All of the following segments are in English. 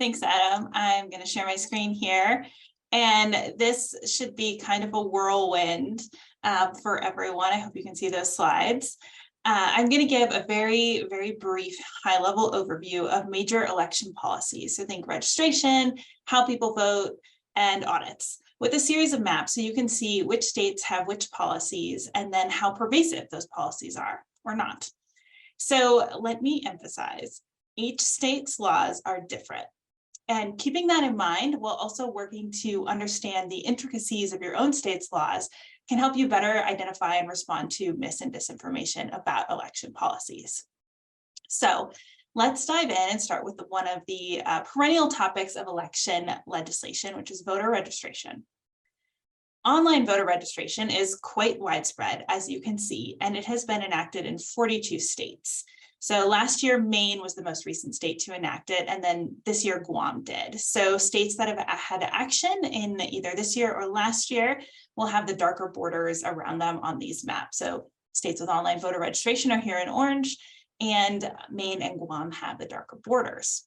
Thanks, Adam. I'm going to share my screen here. And this should be kind of a whirlwind for everyone. I hope you can see those slides. I'm going to give a very, very brief high-level overview of major election policies. So think registration, how people vote, and audits, with a series of maps so you can see which states have which policies and then how pervasive those policies are or not. So let me emphasize, each state's laws are different. And keeping that in mind, while also working to understand the intricacies of your own state's laws, can help you better identify and respond to mis and disinformation about election policies. So let's dive in and start with one of the perennial topics of election legislation, which is voter registration. Online voter registration is quite widespread, as you can see, and it has been enacted in 42 states. So last year, Maine was the most recent state to enact it, and then this year, Guam did. So states that have had action in either this year or last year will have the darker borders around them on these maps. So states with online voter registration are here in orange, and Maine and Guam have the darker borders.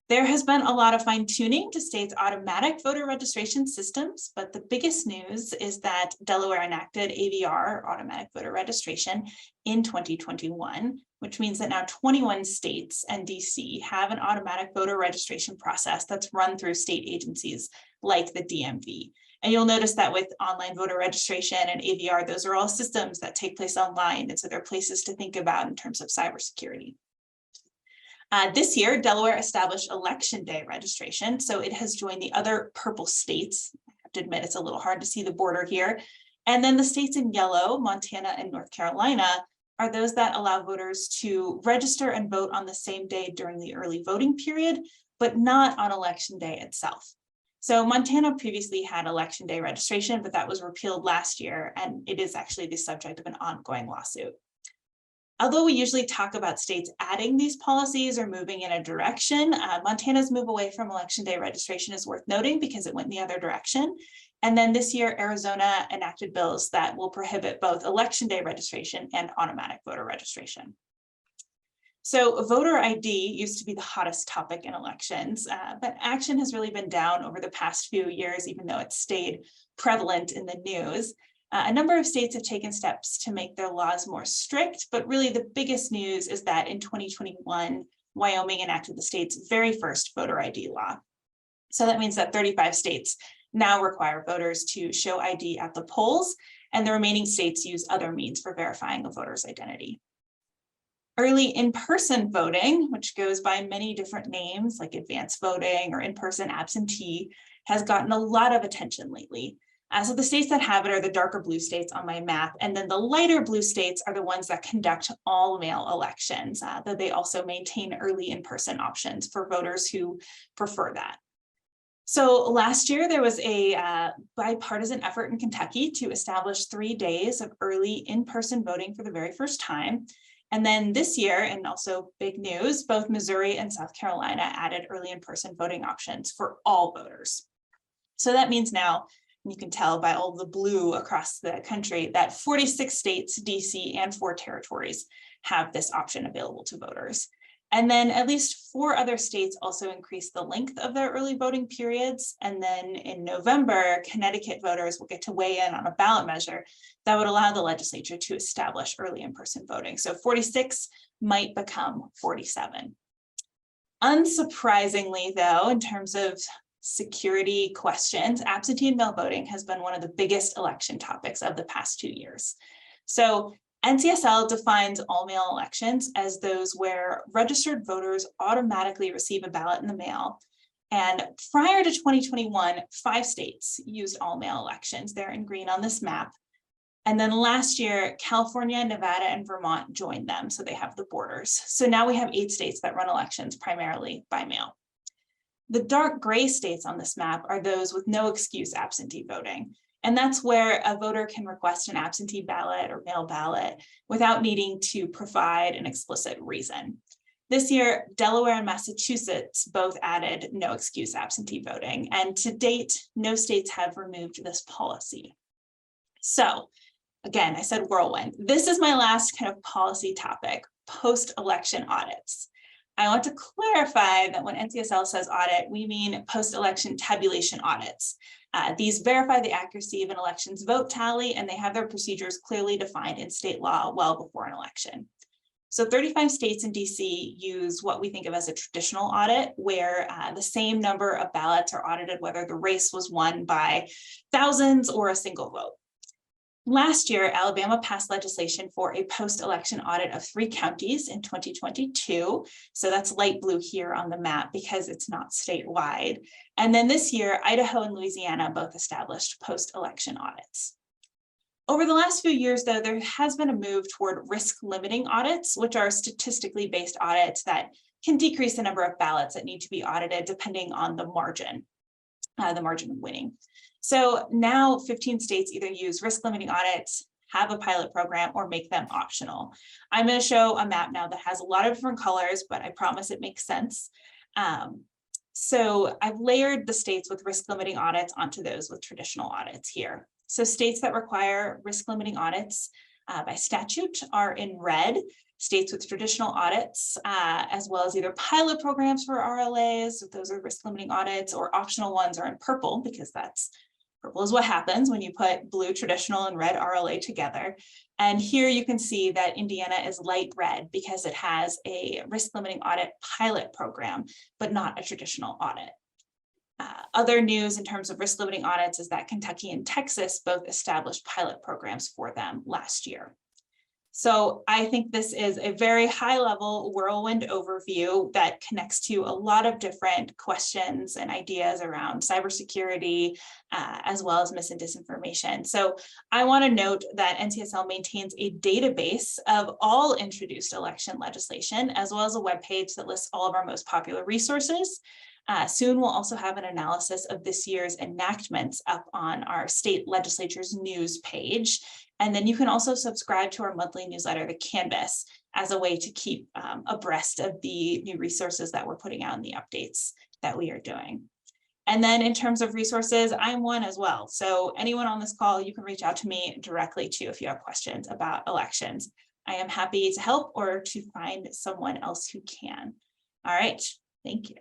There has been a lot of fine-tuning to states' automatic voter registration systems, but the biggest news is that Delaware enacted AVR, automatic voter registration, in 2021, which means that now 21 states and DC have an automatic voter registration process that's run through state agencies like the DMV. And you'll notice that with online voter registration and AVR, those are all systems that take place online, and so they're places to think about in terms of cybersecurity. This year, Delaware established election day registration, so it has joined the other purple states. I have to admit, it's a little hard to see the border here. And then the states in yellow, Montana and North Carolina, are those that allow voters to register and vote on the same day during the early voting period, but not on election day itself. So Montana previously had election day registration, but that was repealed last year, and it is actually the subject of an ongoing lawsuit. Although we usually talk about states adding these policies or moving in a direction, Montana's move away from election day registration is worth noting because it went in the other direction. And then this year, Arizona enacted bills that will prohibit both election day registration and automatic voter registration. So voter ID used to be the hottest topic in elections, but action has really been down over the past few years, even though it's stayed prevalent in the news. A number of states have taken steps to make their laws more strict, but really the biggest news is that in 2021, Wyoming enacted the state's very first voter ID law. So that means that 35 states now require voters to show ID at the polls, and the remaining states use other means for verifying a voter's identity. Early in-person voting, which goes by many different names like advanced voting or in-person absentee, has gotten a lot of attention lately. So the states that have it are the darker blue states on my map, and then the lighter blue states are the ones that conduct all mail elections, though they also maintain early in-person options for voters who prefer that. So last year, there was a bipartisan effort in Kentucky to establish 3 days of early in-person voting for the very first time. And then this year, and also big news, both Missouri and South Carolina added early in-person voting options for all voters. So that means now, you can tell by all the blue across the country that 46 states, DC, and 4 territories have this option available to voters. And then at least 4 other states also increased the length of their early voting periods. And then in November, Connecticut voters will get to weigh in on a ballot measure that would allow the legislature to establish early in-person voting. So 46 might become 47. Unsurprisingly, though, in terms of security questions, absentee mail voting has been one of the biggest election topics of the past 2 years. So NCSL defines all mail elections as those where registered voters automatically receive a ballot in the mail. And prior to 2021, 5 states used all mail elections. They're in green on this map. And then last year, California, Nevada, and Vermont joined them, so they have the borders. So now we have 8 states that run elections primarily by mail. The dark gray states on this map are those with no excuse absentee voting. And that's where a voter can request an absentee ballot or mail ballot without needing to provide an explicit reason. This year, Delaware and Massachusetts both added no excuse absentee voting. And to date, no states have removed this policy. So again, I said whirlwind. This is my last kind of policy topic, post-election audits. I want to clarify that when NCSL says audit, we mean post-election tabulation audits. These verify the accuracy of an election's vote tally, and they have their procedures clearly defined in state law well before an election. So 35 states and DC use what we think of as a traditional audit, where the same number of ballots are audited, whether the race was won by thousands or a single vote. Last year, Alabama passed legislation for a post-election audit of 3 counties in 2022. So that's light blue here on the map because it's not statewide. And then this year, Idaho and Louisiana both established post-election audits. Over the last few years, though, there has been a move toward risk limiting audits, which are statistically based audits that can decrease the number of ballots that need to be audited depending on the margin of winning. So now 15 states either use risk limiting audits, have a pilot program, or make them optional. I'm going to show a map now that has a lot of different colors, but I promise it makes sense. So I've layered the states with risk limiting audits onto those with traditional audits here. So states that require risk limiting audits by statute are in red. States with traditional audits, as well as either pilot programs for RLAs, those are risk limiting audits, or optional ones are in purple, because purple is what happens when you put blue traditional and red RLA together. And here you can see that Indiana is light red because it has a risk limiting audit pilot program, but not a traditional audit. Other news in terms of risk limiting audits is that Kentucky and Texas both established pilot programs for them last year. So I think this is a very high level whirlwind overview that connects to a lot of different questions and ideas around cybersecurity, as well as mis and disinformation. So I want to note that NCSL maintains a database of all introduced election legislation, as well as a webpage that lists all of our most popular resources. Soon we'll also have an analysis of this year's enactments up on our state legislatures news page. And then you can also subscribe to our monthly newsletter, The Canvas, as a way to keep abreast of the new resources that we're putting out and the updates that we are doing. And then in terms of resources, I'm one as well. So anyone on this call, you can reach out to me directly too if you have questions about elections. I am happy to help or to find someone else who can. All right, thank you.